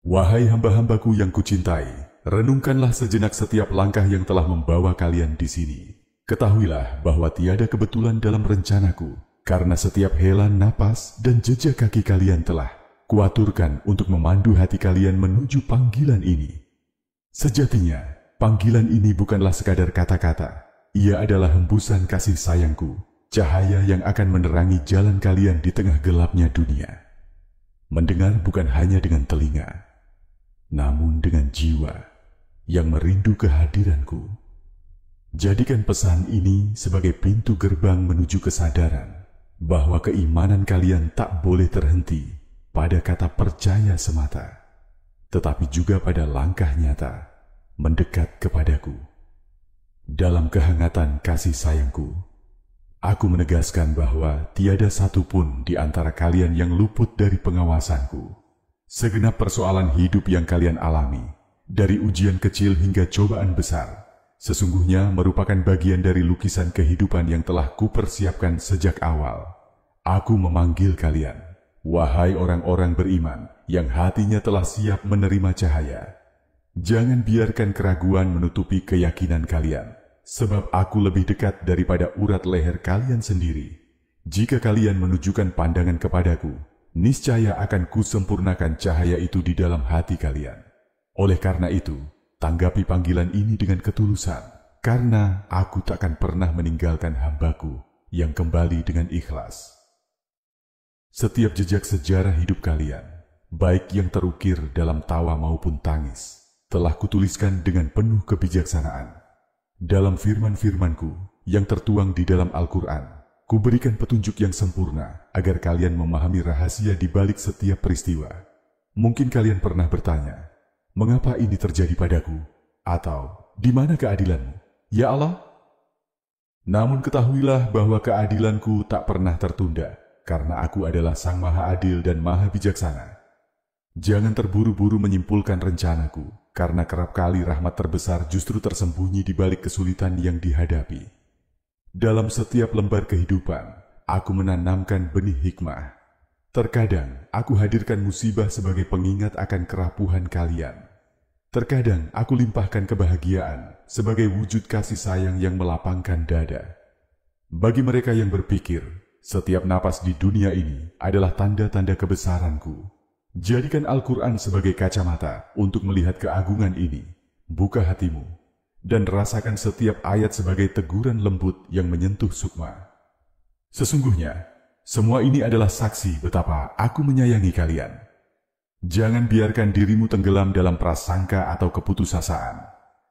Wahai hamba-hambaku yang kucintai, renungkanlah sejenak setiap langkah yang telah membawa kalian di sini. Ketahuilah bahwa tiada kebetulan dalam rencanaku, karena setiap hela napas dan jejak kaki kalian telah kuaturkan untuk memandu hati kalian menuju panggilan ini. Sejatinya, panggilan ini bukanlah sekadar kata-kata. Ia adalah hembusan kasih sayangku, cahaya yang akan menerangi jalan kalian di tengah gelapnya dunia. Mendengar bukan hanya dengan telinga, namun dengan jiwa yang merindu kehadiranku. Jadikan pesan ini sebagai pintu gerbang menuju kesadaran bahwa keimanan kalian tak boleh terhenti pada kata percaya semata, tetapi juga pada langkah nyata mendekat kepadaku. Dalam kehangatan kasih sayangku, aku menegaskan bahwa tiada satupun di antara kalian yang luput dari pengawasanku. Segenap persoalan hidup yang kalian alami, dari ujian kecil hingga cobaan besar, sesungguhnya merupakan bagian dari lukisan kehidupan yang telah kupersiapkan sejak awal. Aku memanggil kalian, wahai orang-orang beriman yang hatinya telah siap menerima cahaya. Jangan biarkan keraguan menutupi keyakinan kalian, sebab aku lebih dekat daripada urat leher kalian sendiri. Jika kalian menunjukkan pandangan kepadaku, niscaya akan kusempurnakan cahaya itu di dalam hati kalian. Oleh karena itu, tanggapi panggilan ini dengan ketulusan, karena aku takkan pernah meninggalkan hambaku yang kembali dengan ikhlas. Setiap jejak sejarah hidup kalian, baik yang terukir dalam tawa maupun tangis, telah kutuliskan dengan penuh kebijaksanaan. Dalam firman-firmanku yang tertuang di dalam Al-Quran, kuberikan petunjuk yang sempurna agar kalian memahami rahasia di balik setiap peristiwa. Mungkin kalian pernah bertanya, mengapa ini terjadi padaku? Atau, di mana keadilanmu? Ya Allah? Namun ketahuilah bahwa keadilanku tak pernah tertunda, karena aku adalah Sang Maha Adil dan Maha Bijaksana. Jangan terburu-buru menyimpulkan rencanaku, karena kerap kali rahmat terbesar justru tersembunyi di balik kesulitan yang dihadapi. Dalam setiap lembar kehidupan, aku menanamkan benih hikmah. Terkadang, aku hadirkan musibah sebagai pengingat akan kerapuhan kalian. Terkadang, aku limpahkan kebahagiaan sebagai wujud kasih sayang yang melapangkan dada. Bagi mereka yang berpikir, setiap napas di dunia ini adalah tanda-tanda kebesaranku. Jadikan Al-Quran sebagai kacamata untuk melihat keagungan ini. Buka hatimu dan rasakan setiap ayat sebagai teguran lembut yang menyentuh sukma. Sesungguhnya, semua ini adalah saksi betapa aku menyayangi kalian. Jangan biarkan dirimu tenggelam dalam prasangka atau keputusasaan,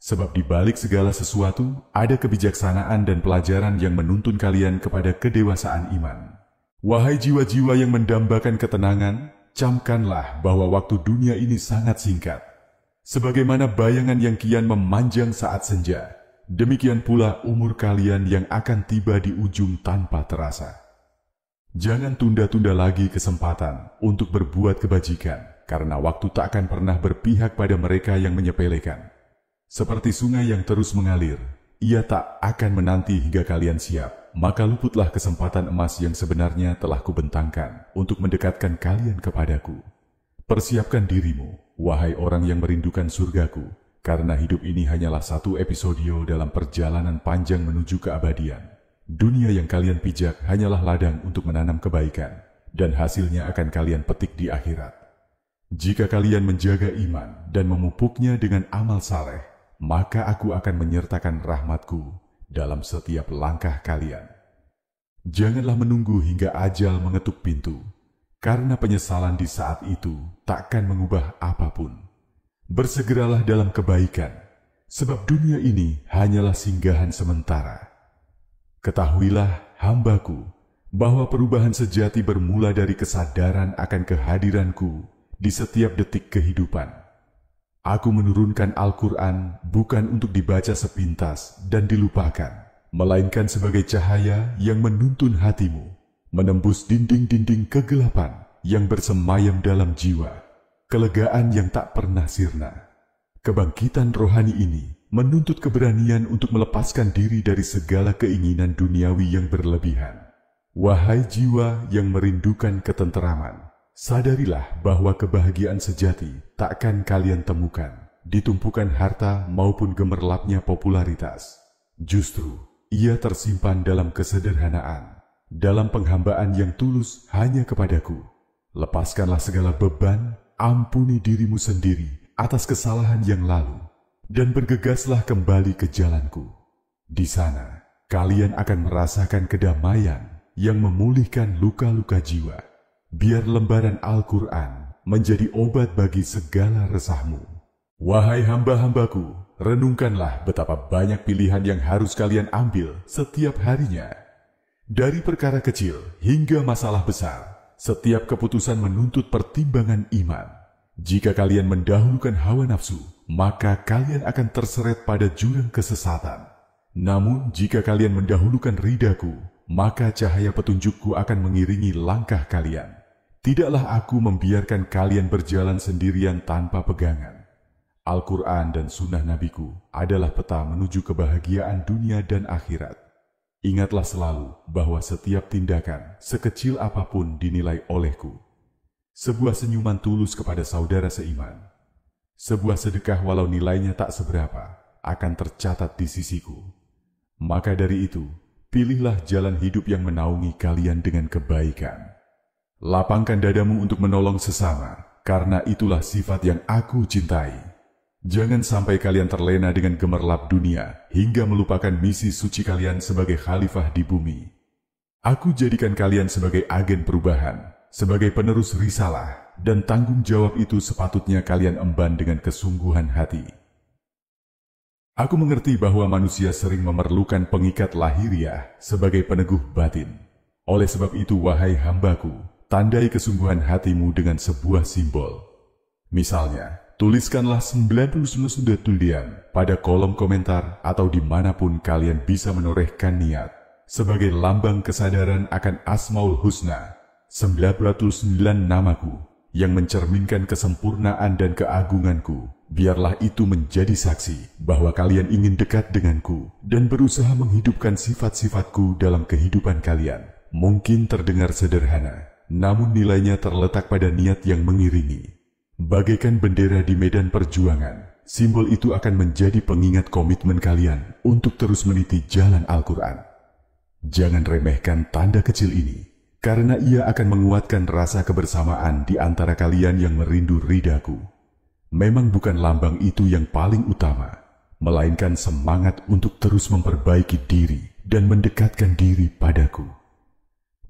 sebab di balik segala sesuatu ada kebijaksanaan dan pelajaran yang menuntun kalian kepada kedewasaan iman. Wahai jiwa-jiwa yang mendambakan ketenangan, camkanlah bahwa waktu dunia ini sangat singkat. Sebagaimana bayangan yang kian memanjang saat senja, demikian pula umur kalian yang akan tiba di ujung tanpa terasa. Jangan tunda-tunda lagi kesempatan untuk berbuat kebajikan, karena waktu tak akan pernah berpihak pada mereka yang menyepelekan. Seperti sungai yang terus mengalir, ia tak akan menanti hingga kalian siap. Maka luputlah kesempatan emas yang sebenarnya telah kubentangkan untuk mendekatkan kalian kepadaku. Persiapkan dirimu, wahai orang yang merindukan surgaku, karena hidup ini hanyalah satu episodio dalam perjalanan panjang menuju keabadian. Dunia yang kalian pijak hanyalah ladang untuk menanam kebaikan, dan hasilnya akan kalian petik di akhirat. Jika kalian menjaga iman dan memupuknya dengan amal saleh, maka aku akan menyertakan rahmatku dalam setiap langkah kalian. Janganlah menunggu hingga ajal mengetuk pintu, karena penyesalan di saat itu takkan mengubah apapun. Bersegeralah dalam kebaikan, sebab dunia ini hanyalah singgahan sementara. Ketahuilah, hambaku, bahwa perubahan sejati bermula dari kesadaran akan kehadiranku di setiap detik kehidupan. Aku menurunkan Al-Quran bukan untuk dibaca sepintas dan dilupakan, melainkan sebagai cahaya yang menuntun hatimu, menembus dinding-dinding kegelapan yang bersemayam dalam jiwa, kelegaan yang tak pernah sirna. Kebangkitan rohani ini menuntut keberanian untuk melepaskan diri dari segala keinginan duniawi yang berlebihan. Wahai jiwa yang merindukan ketenteraman, sadarilah bahwa kebahagiaan sejati takkan kalian temukan di tumpukan harta maupun gemerlapnya popularitas. Justru, ia tersimpan dalam kesederhanaan, dalam penghambaan yang tulus hanya kepadaku. Lepaskanlah segala beban, ampuni dirimu sendiri atas kesalahan yang lalu, dan bergegaslah kembali ke jalanku. Di sana, kalian akan merasakan kedamaian yang memulihkan luka-luka jiwa. Biar lembaran Al-Quran menjadi obat bagi segala resahmu. Wahai hamba-hambaku, renungkanlah betapa banyak pilihan yang harus kalian ambil setiap harinya. Dari perkara kecil hingga masalah besar, setiap keputusan menuntut pertimbangan iman. Jika kalian mendahulukan hawa nafsu, maka kalian akan terseret pada jurang kesesatan. Namun jika kalian mendahulukan ridaku, maka cahaya petunjukku akan mengiringi langkah kalian. Tidaklah aku membiarkan kalian berjalan sendirian tanpa pegangan. Al-Quran dan sunnah nabiku adalah peta menuju kebahagiaan dunia dan akhirat. Ingatlah selalu bahwa setiap tindakan, sekecil apapun dinilai olehku. Sebuah senyuman tulus kepada saudara seiman, sebuah sedekah walau nilainya tak seberapa, akan tercatat di sisiku. Maka dari itu, pilihlah jalan hidup yang menaungi kalian dengan kebaikan. Lapangkan dadamu untuk menolong sesama, karena itulah sifat yang aku cintai. Jangan sampai kalian terlena dengan gemerlap dunia, hingga melupakan misi suci kalian sebagai khalifah di bumi. Aku jadikan kalian sebagai agen perubahan, sebagai penerus risalah, dan tanggung jawab itu sepatutnya kalian emban dengan kesungguhan hati. Aku mengerti bahwa manusia sering memerlukan pengikat lahiriah sebagai peneguh batin. Oleh sebab itu, wahai hambaku, tandai kesungguhan hatimu dengan sebuah simbol. Misalnya, tuliskanlah 99 tulian pada kolom komentar atau dimanapun kalian bisa menorehkan niat, sebagai lambang kesadaran akan Asmaul Husna, 99 namaku, yang mencerminkan kesempurnaan dan keagunganku. Biarlah itu menjadi saksi bahwa kalian ingin dekat denganku dan berusaha menghidupkan sifat-sifatku dalam kehidupan kalian. Mungkin terdengar sederhana, namun nilainya terletak pada niat yang mengiringi. Bagaikan bendera di medan perjuangan, simbol itu akan menjadi pengingat komitmen kalian untuk terus meniti jalan Al-Quran. Jangan remehkan tanda kecil ini, karena ia akan menguatkan rasa kebersamaan di antara kalian yang merindu ridaku. Memang bukan lambang itu yang paling utama, melainkan semangat untuk terus memperbaiki diri dan mendekatkan diri padaku.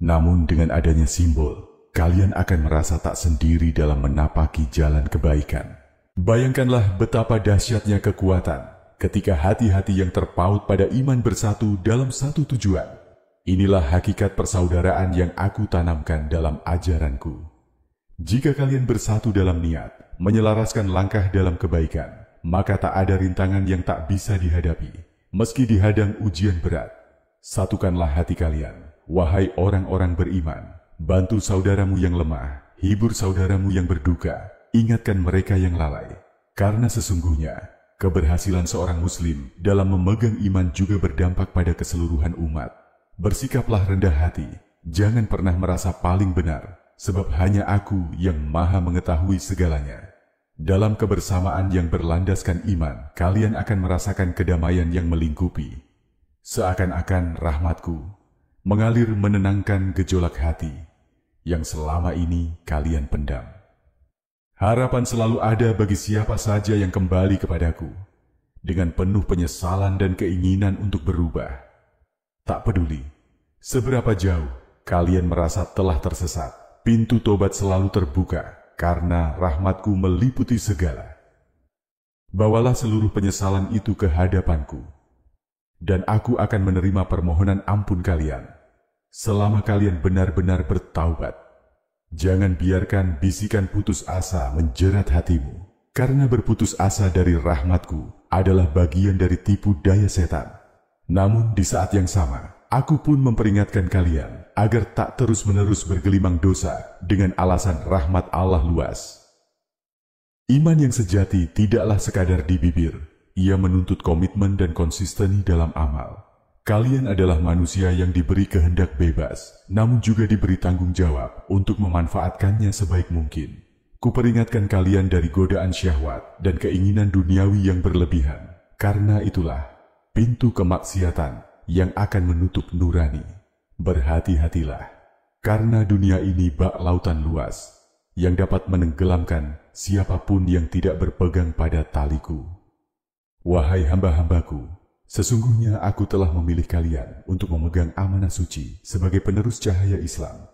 Namun dengan adanya simbol, kalian akan merasa tak sendiri dalam menapaki jalan kebaikan. Bayangkanlah betapa dahsyatnya kekuatan ketika hati-hati yang terpaut pada iman bersatu dalam satu tujuan. Inilah hakikat persaudaraan yang aku tanamkan dalam ajaranku. Jika kalian bersatu dalam niat, menyelaraskan langkah dalam kebaikan, maka tak ada rintangan yang tak bisa dihadapi, meski dihadang ujian berat. Satukanlah hati kalian, wahai orang-orang beriman. Bantu saudaramu yang lemah, hibur saudaramu yang berduka, ingatkan mereka yang lalai. Karena sesungguhnya, keberhasilan seorang muslim dalam memegang iman juga berdampak pada keseluruhan umat. Bersikaplah rendah hati, jangan pernah merasa paling benar, sebab hanya aku yang maha mengetahui segalanya. Dalam kebersamaan yang berlandaskan iman, kalian akan merasakan kedamaian yang melingkupi. Seakan-akan rahmatku mengalir menenangkan gejolak hati yang selama ini kalian pendam. Harapan selalu ada bagi siapa saja yang kembali kepadaku, dengan penuh penyesalan dan keinginan untuk berubah. Tak peduli seberapa jauh kalian merasa telah tersesat, pintu tobat selalu terbuka, karena rahmatku meliputi segala. Bawalah seluruh penyesalan itu ke hadapanku, dan aku akan menerima permohonan ampun kalian, selama kalian benar-benar bertaubat. Jangan biarkan bisikan putus asa menjerat hatimu, karena berputus asa dari rahmatku adalah bagian dari tipu daya setan. Namun di saat yang sama, aku pun memperingatkan kalian agar tak terus-menerus bergelimang dosa dengan alasan rahmat Allah luas. Iman yang sejati tidaklah sekadar di bibir, ia menuntut komitmen dan konsisteni dalam amal. Kalian adalah manusia yang diberi kehendak bebas, namun juga diberi tanggung jawab untuk memanfaatkannya sebaik mungkin. Kuperingatkan kalian dari godaan syahwat dan keinginan duniawi yang berlebihan. Karena itulah pintu kemaksiatan yang akan menutup nurani. Berhati-hatilah, karena dunia ini bak lautan luas yang dapat menenggelamkan siapapun yang tidak berpegang pada taliku. Wahai hamba-hambaku, sesungguhnya aku telah memilih kalian untuk memegang amanah suci sebagai penerus cahaya Islam.